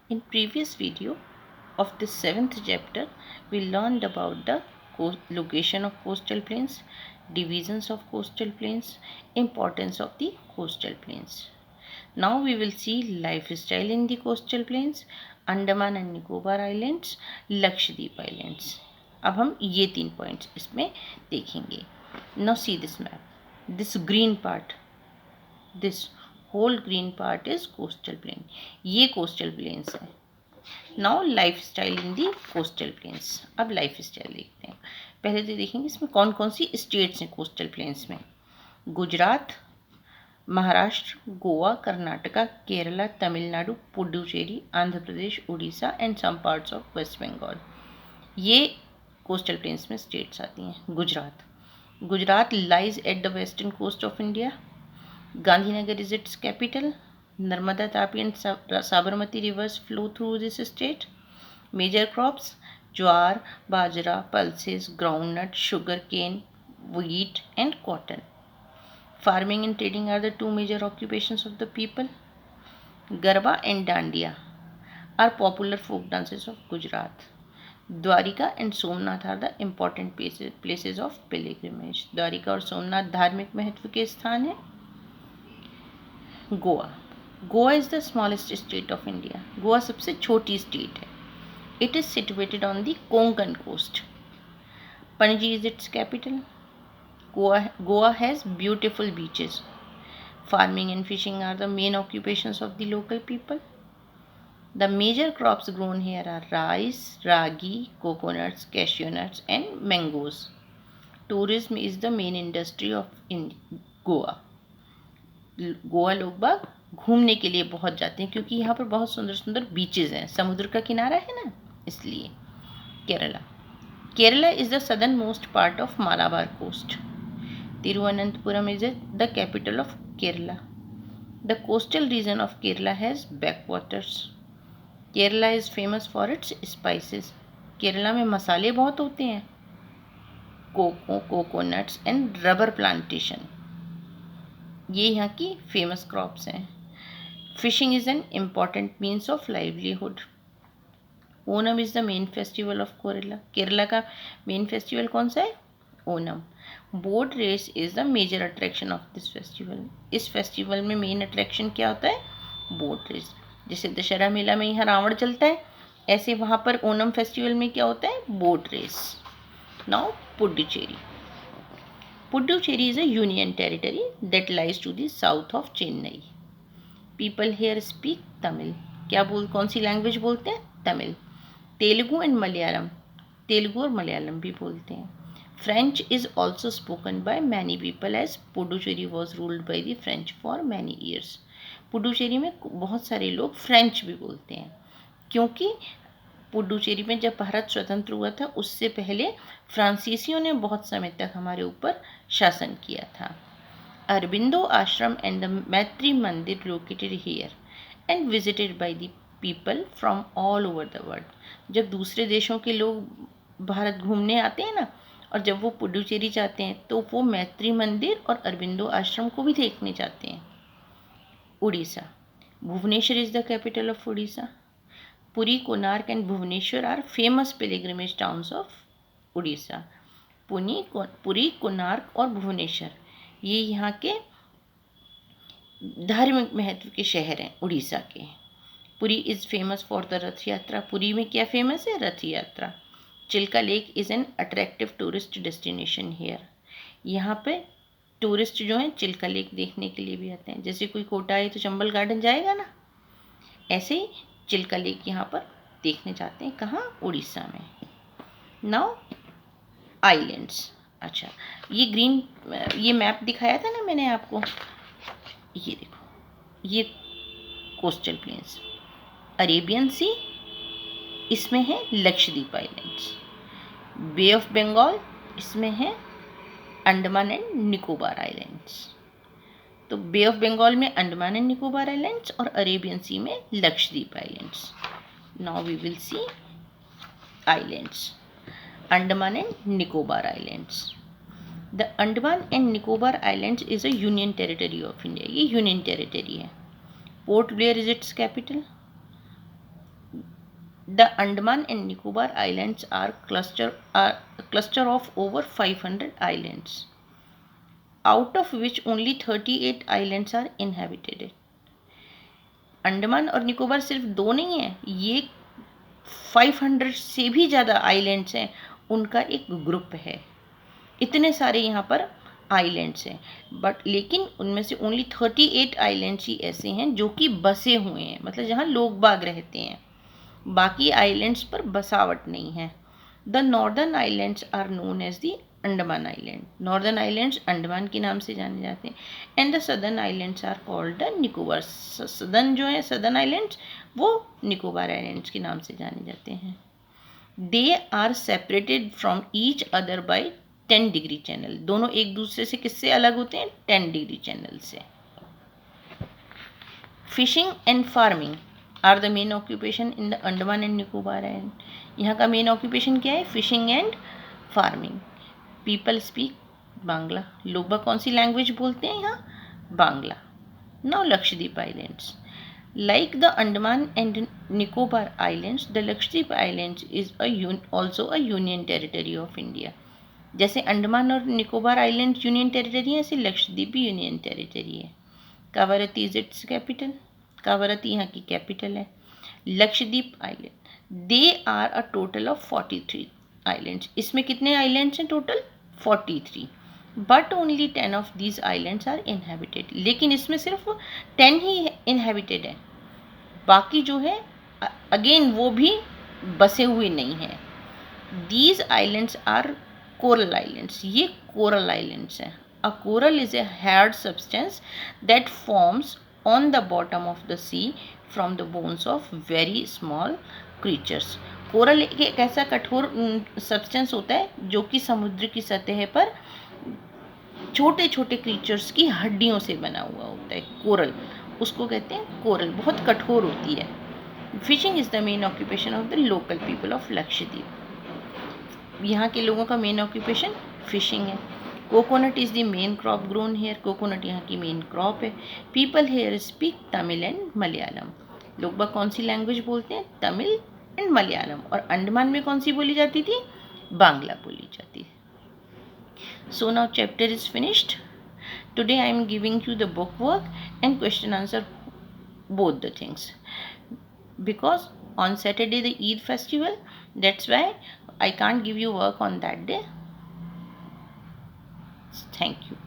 In previous video of the 7th chapter, we learned about the location of coastal plains, divisions of coastal plains, importance of the coastal plains. Now we will see lifestyle in the coastal plains, Andaman and Nicobar islands, Lakshadweep islands. अब हम ये 3 points इसमें देखेंगे. Now see this map. This green part, this whole green part is coastal plain. ये coastal plains है. Now life style in the coastal plains. अब life style देखते हैं. पहले तो देखेंगे इसमें कौन कौन सी स्टेट्स हैं कोस्टल प्लेन्स में. Gujarat, Maharashtra, Goa, Karnataka, Kerala, Tamil Nadu, Puducherry, Andhra Pradesh, Orissa and some parts of west Bengal. ये कोस्टल प्लेन्स में स्टेट्स आती हैं. Gujarat. Gujarat lies at the western coast of India. Gandhinagar is its capital. Narmada, Tapi and Sabarmati rivers flow through this state. Major crops jowar, bajra, pulses, groundnut, sugarcane, wheat and cotton. Farming and trading are the two major occupations of the people. Garba and Dandiya are popular folk dances of Gujarat. Dwarka and Somnath are the important places of pilgrimage. Dwarka और सोमनाथ धार्मिक महत्व के स्थान हैं. Goa. Goa is the smallest state of India. Goa सबसे छोटी state है. It is situated on the Konkan coast. Panaji is its capital. Goa has beautiful beaches. Farming and fishing are the main occupations of the local people. The major crops grown here are rice, ragi, coconuts, cashew nuts and mangoes. Tourism is the main industry of Goa. Goa लोग बाग घूमने के लिए बहुत जाते हैं क्योंकि यहाँ पर बहुत सुंदर सुंदर बीचेस हैं. समुद्र का किनारा है ना, इसलिए. Kerala. Kerala is the southernmost part of Malabar coast. Tiruvananthapuram is the capital of Kerala. The coastal region of Kerala has backwaters. Kerala is famous for its spices. Kerala में मसाले बहुत होते हैं. Cocoa, coconuts and rubber plantation, ये यहाँ की famous crops हैं. Fishing is an important means of livelihood. Onam is the main festival of Kerala. Kerala का मेन फेस्टिवल कौन सा है? Onam. Boat race is the major attraction of this festival. इस फेस्टिवल में मेन अट्रैक्शन क्या होता है? Boat race. जैसे दशहरा मेला में यहाँ रावण चलता है, ऐसे वहाँ पर ओनम फेस्टिवल में क्या होता है? Boat race. Now Puducherry. Puducherry is a union territory that lies to the south of Chennai. People here speak Tamil. कौन सी लैंग्वेज बोलते हैं? तमिल. तेलुगु एंड मलयालम. तेलुगु और मलयालम भी बोलते हैं. French is also spoken by many people as Puducherry was ruled by the French for many years. Puducherry में बहुत सारे लोग फ्रेंच भी बोलते हैं क्योंकि पुडुचेरी में जब भारत स्वतंत्र हुआ था उससे पहले फ्रांसीसियों ने बहुत समय तक हमारे ऊपर शासन किया था. अरबिंदो आश्रम एंड द मैत्री मंदिर located here and visited by the people from all over the world. जब दूसरे देशों के लोग भारत घूमने आते हैं ना, और जब वो पुडुचेरी जाते हैं तो वो मैत्री मंदिर और अरबिंदो आश्रम को भी देखने जाते हैं. Orissa. Bhubaneswar is the capital of Orissa. Puri, Konark and Bhubaneswar are famous pilgrimage towns of Orissa. Puri, Konark और भुवनेश्वर ये यहाँ के धार्मिक महत्व के शहर हैं उड़ीसा के. Puri is famous for the Rath Yatra. Puri में क्या फेमस है? Rath Yatra. Chilika lake is an attractive tourist destination here. यहाँ पे टूरिस्ट जो हैं चिल्का लेक देखने के लिए भी आते हैं. जैसे कोई कोटा आए तो चंबल गार्डन जाएगा ना, ऐसे ही चिल्का लेक यहाँ पर देखने जाते हैं. कहाँ? उड़ीसा में. Now islands. अच्छा, ये मैप दिखाया था ना मैंने आपको, ये देखो, ये कोस्टल प्लेन्स. अरेबियन सी, इसमें है Lakshadweep islands. Bay of Bengal, इसमें है अंडमान एंड निकोबार आइलैंड्स. तो बे ऑफ बंगाल में अंडमान एंड निकोबार आइलैंड्स और अरेबियन सी में Lakshadweep islands. Now we will see islands. Andaman and Nicobar islands. The Andaman and Nicobar islands is a union territory of India. ये union territory है. Port Blair is its capital. The Andaman and Nicobar Islands are a cluster of over 500 islands, out of which only 38 islands are inhabited. Andaman और निकोबार सिर्फ दो नहीं है, ये 500 से भी ज़्यादा आइलैंड्स हैं, उनका एक ग्रुप है। इतने सारे यहाँ पर आइलैंड्स हैं, बट लेकिन उनमें से ओनली 38 आइलैंड्स ही ऐसे हैं जो कि बसे हुए हैं, मतलब जहाँ लोग बाग रहते हैं। बाकी आइलैंड्स पर बसावट नहीं है। The northern islands are known as the Andaman island. Northern islands Andaman के नाम से जाने जाते हैं। And the southern islands are called the Nicobar. Southern जो है, सदर्न आइलैंड्स, वो निकोबार आइलैंड्स के नाम से जाने जाते हैं। They are separated from each other by 10 degree channel. दोनों एक दूसरे से किससे अलग होते हैं? 10 डिग्री चैनल से। Fishing and farming are the main occupation in the Andaman and Nicobar island. यहाँ का मेन ऑक्यूपेशन क्या है? Fishing and farming. People speak Bangla. लोग बाग कौन सी लैंग्वेज बोलते हैं यहाँ? Bangla. Now Lakshadweep islands. Like the Andaman and Nicobar islands, the Lakshadweep islands is also a union territory of India. जैसे अंडमान और निकोबार आइलैंड यूनियन टेरिटरी है, ऐसे लक्षद्वीप भी यूनियन टेरिटरी है। Kavaratti is its capital. Kavaratti यहाँ की कैपिटल है। Lakshadweep island, they are a total of 43 islands. इसमें कितने आइलैंड्स हैं total? 43। But only 10 of these islands are inhabited. लेकिन इसमें सिर्फ 10 ही इनहेबिटेड है, बाकी जो है अगेन वो भी बसे हुए नहीं हैं। These islands are coral islands. ये कोरल आइलैंड्स हैं। A coral is a hard substance that forms on the bottom of the sea from the bones of very small creatures. Coral एक ऐसा कठोर सब्सटेंस होता है जो कि समुद्र की सतह पर छोटे छोटे क्रीचर्स की हड्डियों से बना हुआ होता है। कोरल, उसको कहते हैं कोरल, बहुत कठोर होती है। Fishing is the main occupation of the local people of Lakshadweep. यहाँ के लोगों का मेन ऑक्यूपेशन फिशिंग है। Coconut is the main crop grown here. Coconut यहाँ की मेन क्रॉप है। People here speak Tamil and Malayalam. लोग बाग कौन सी लैंग्वेज बोलते हैं? तमिल एंड मलयालम। और अंडमान में कौन सी बोली जाती थी? बांग्ला बोली जाती है। So now chapter is finished. Today I am giving you the book work and question answer, both the things, because on Saturday the Eid festival, that's why I can't give you work on that day. Thank you.